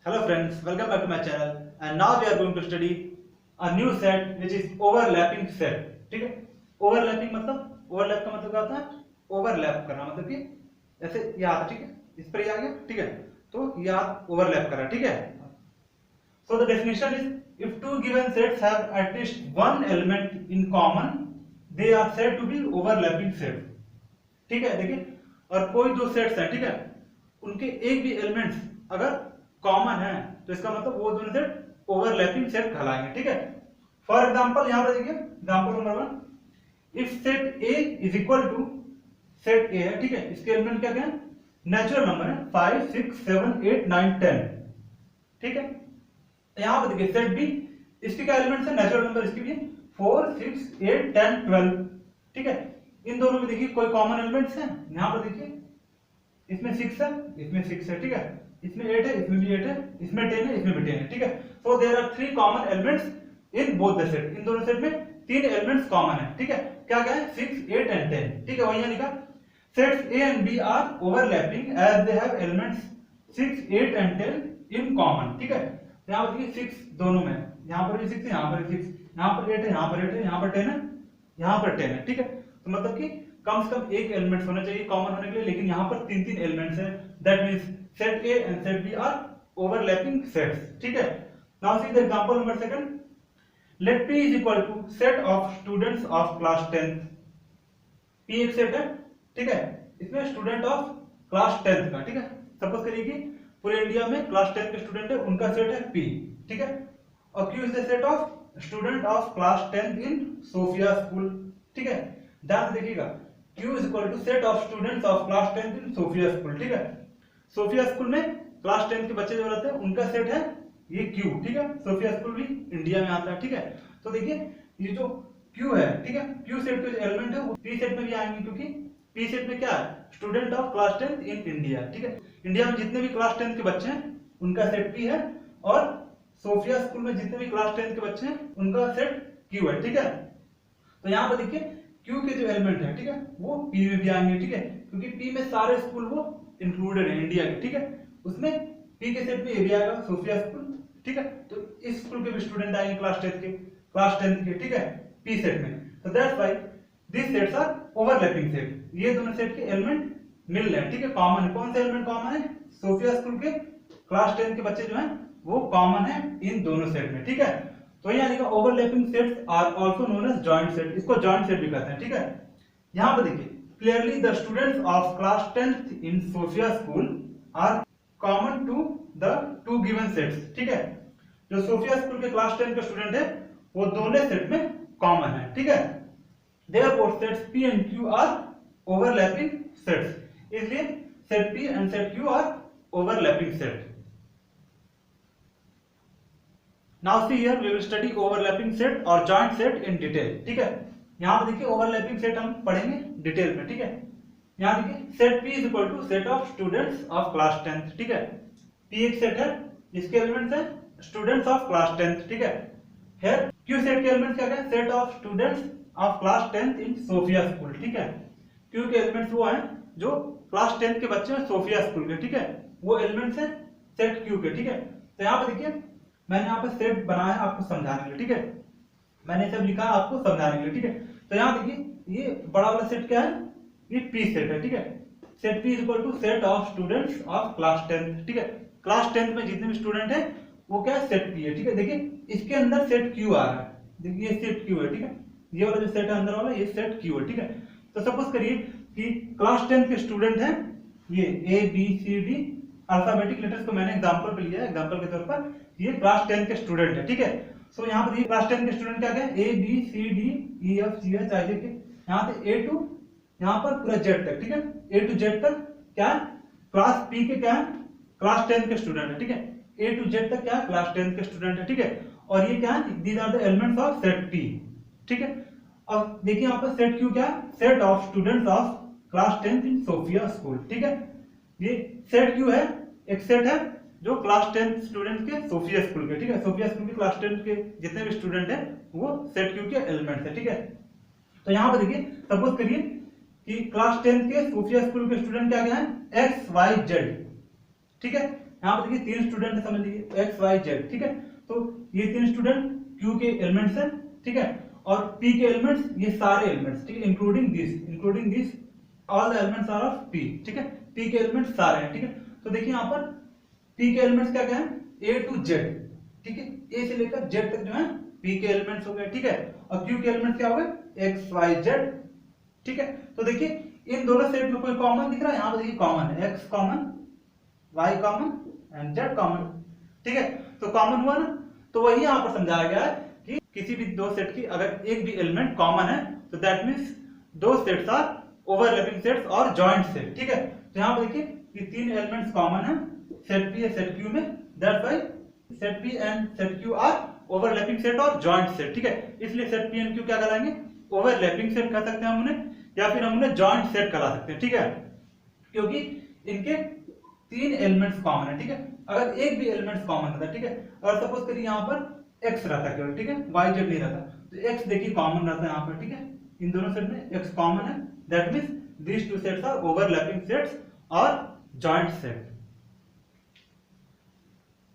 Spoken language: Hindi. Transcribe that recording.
Hello friends, welcome back to my channel and now we are going to study a new set which is overlapping set. ठीक है, overlapping मतलब overlap का मतलब क्या होता है? overlap करना मतलब कि ऐसे ये आता, ठीक है, इस पर ये आ गया, ठीक है, तो ये आप overlap कर रहा है, ठीक है. So the definition is if two given sets have at least one element in common, they are said to be overlapping sets. ठीक है, देखिए, और कोई दो सेट्स हैं, ठीक है, उनके एक भी एलिमेंट्स अगर कॉमन है तो इसका मतलब वो दोनों सेट ओवरलैपिंग सेट कहलाएंगे. ठीक है, फॉर एग्जांपल यहां पर देखिए, example number 1, if set A is equal to set A है, ठीक है, इसके एलिमेंट क्या क्या है? नेचुरल नंबर है 5 6 7 8 9 10. ठीक है, यहां पर देखिए सेट बी, इसके क्या एलिमेंट्स है? नेचुरल नंबर इसके भी 4 6 8 10 12. ठीक है, इन दोनों में देखिए कोई कॉमन एलिमेंट्स हैं. यहां पर देखिए इसमें 6 है, इसमें 6 है, ठीक है, इसमें 8 है, इसमें भी 8 है, इसमें 10 है, इसमें भी 10 है. ठीक है, so there are 3 common elements in both the set. इन दोनों सेट में 3 एलिमेंट्स कॉमन है. ठीक है, क्या क्या है? 6 8 एंड 10. ठीक है, वही यहां लिखा sets A and B are overlapping as they have elements 6 8 and 10 in common. ठीक है, यहां पर देखिए 6 दोनों में, यहां पर भी 6 है, यहां पर भी 6, यहां पर 8 है, यहां पर 8 है, यहां पर 10 है, यहां पर 10 है. ठीक है, तो मतलब कि कम से कम एक एलिमेंट होना चाहिए कॉमन होने के लिए, लेकिन यहाँ पर 3 एलिमेंट्स हैं. That means set A and set B are overlapping sets. ठीक है, now see the example number 2. Let p is equal to set of students of class 10th. p एक सेट है, ठीक है, इसमें स्टूडेंट ऑफ क्लास 10th का. ठीक है, सपोज करिए कि पूरे इंडिया में क्लास 10 के स्टूडेंट है, उनका सेट है p. ठीक है, और q is the set of student of class 10th in Sophia school. ठीक है, ध्यान से देखिएगा, Q is equal to set of students of class 10th in Sophia school. ठीक है, सोफिया स्कूल में क्लास 10 के बच्चे जो रहते हैं उनका सेट है ये Q. ठीक है, सोफिया स्कूल भी इंडिया में आता है. ठीक है, तो देखिए ये जो Q है, ठीक है, Q सेट के जो एलिमेंट है वो P सेट में भी आएंगे, क्योंकि P सेट में क्या है? Student of class 10th in India. ठीक है, इंडिया में जितने भी क्लास 10 के बच्चे हैं उनका सेट P है, और सोफिया स्कूल में जितने भी क्लास 10 के बच्चे हैं उनका सेट Q है. ठीक है, तो यहाँ पर देखिए Q के जो एलिमेंट है, ठीक है, वो P में भी आएंगे. ठीक है, क्योंकि P में सारे स्कूल वो इंक्लूडेड है इंडिया के. ठीक है, उसमें P के सेट में ये भी आएगा सोफिया स्कूल. ठीक है, तो इस स्कूल के भी स्टूडेंट आएंगे क्लास 10 के. ठीक है, P सेट में. तो that's why this sets are overlapping set. ये दोनों सेट के एलिमेंट मिल रहे हैं. ठीक है, कॉमन है. कौन से एलिमेंट कॉमन है? सोफिया स्कूल के क्लास 10 के बच्चे जो हैं वो कॉमन है इन दोनों सेट में. ठीक है, तो यहाँ लिखा overlapping sets are also known as joint set. इसको जॉइंट सेट भी कहते हैं. ठीक है, यहाँ पर देखिए clearly the students of class 10th in Sophia school are common to the two given sets. ठीक है, जो सोफिया स्कूल के क्लास 10 के स्टूडेंट है वो दोनों सेट में कॉमन है. ठीक है, therefore sets P and Q are overlapping sets. इसलिए set P and set Q are overlapping set. Now see here we will study overlapping set और joint set in detail. ठीक है, यहाँ पे देखिए overlapping set हम पढ़ेंगे डिटेल में. ठीक है, यहाँ देखिए set P is equal to set of students of class 10th. ठीक है, P एक सेट है, इसके एलिमेंट्स हैं students of class 10th. ठीक है, here Q सेट के एलिमेंट्स क्या है? set of students of class 10th in Sophia school. ठीक है, Q के एलिमेंट्स वो हैं जो क्लास 10 के बच्चे हैं सोफिया स्कूल के. ठीक है, वो एलिमेंट्स हैं सेट Q के. ठीक है, तो यहाँ पे देखिए मैंने यहाँ पे सेट बनाया आपको समझाने के लिए. ठीक है, मैंने सब लिखा आपको समझाने के लिए. ठीक है, तो यहाँ देखिए ये बड़ा वाला सेट क्या है? ये P सेट है. ठीक है, set P is equal to set of students of class 10th. ठीक है, क्लास 10th में जितने भी स्टूडेंट हैं वो क्या है? सेट P है. ठीक है, देखिए इसके अंदर सेट Q आ रहा है. देखिए ये सेट Q है. ठीक है, ये वाला जो सेट है अंदर वाला ये सेट Q है. ठीक है, तो सपोज करिए कि क्लास 10th के स्टूडेंट हैं ये A B C D alphabetic letters को मैंने एग्जांपल पे लिया है, एग्जांपल के तौर पर ये क्लास 10 के स्टूडेंट है. ठीक है, सो यहाँ पर ये क्लास 10 के स्टूडेंट क्या है? A B C D E F G H I J K, यहाँ से A टू यहाँ पर पूरा Z तक. ठीक है, A टू Z तक क्या है? क्लास P के क्या है? क्लास 10 के स्टूडेंट है. ठीक है, A टू Z तक क्या है? क्लास 10 के स्टूडेंट है. ठीक है, और ये क्या है? These are the elements of set P. ठीक है, अब देखिए यहाँ पर सेट Q क्या है? Set of students of class 10th in Sophia school. ठीक है, ये सेट Q है, एक सेट है जो क्लास 10 स्टूडेंट के सोफिया स्कूल के. ठीक है, सोफिया स्कूल के क्लास 10 के जितने भी स्टूडेंट हैं वो सेट Q के एलिमेंट्स है. ठीक है, तो यहाँ पर देखिए सपोज करिए कि क्लास 10 के सोफिया स्कूल के स्टूडेंट क्या क्या है? X Y Z. ठीक है, यहाँ पर देखिए तीन स्टूडेंट है, समझ लीजिए एक्स वाई जेड, ठीक है। तो ये तीन स्टूडेंट क्यू के एलिमेंट्स हैं, ठीक है, और पी के एलिमेंट्स ये सारे एलिमेंट्स, ठीक है, including this all the elements are of P, ठीक है, पी के एलिमेंट्स सारे हैं, ठीक है। तो देखिए यहाँ पर पी के एलिमेंट्स क्या क्या है, ए टू जेड, ठीक है, ए से लेकर जेड तक जो है पी के एलिमेंट्स हो गए, ठीक है, और क्यू के एलिमेंट्स क्या हो गए, एक्स वाई जेड, ठीक है। तो देखिए इन दोनों सेट में कोई कॉमन दिख रहा है, यहाँ पर देखिए कॉमन है, X common, Y common and Z common, ठीक है। तो कॉमन हुआ ना, तो वही यहाँ पर समझाया गया है कि किसी भी दो सेट की अगर एक भी एलिमेंट कॉमन है तो दैट मींस दो सेट्स आर ओवरलैपिंग सेट्स और जॉइंट सेट, ठीक है। तो यहाँ पर देखिए कि तीन एलिमेंट्स कॉमन है सेट पी या सेट क्यू में, that's why set P and set Q R overlapping set और जॉइंट सेट, ठीक है। इसलिए सेट पी एंड क्यू क्या कहलाएंगे, ओवरलैपिंग सेट कह सकते हैं हम उन्हें, या फिर हम उन्हें जॉइंट सेट कहला सकते हैं, ठीक है, क्योंकि इनके तीन एलिमेंट्स कॉमन है, ठीक है। अगर एक भी एलिमेंट्स कॉमन रहता है, ठीक है, अगर सपोज करिए यहाँ पर एक्स रहता केवल, ठीक है, वाई जेड नहीं रहता, तो एक्स देखिए कॉमन रहता है यहाँ पर, ठीक है, इन दोनों सेट में एक्स कॉमन है, that means these two sets are overlapping sets और जॉइंट सेट।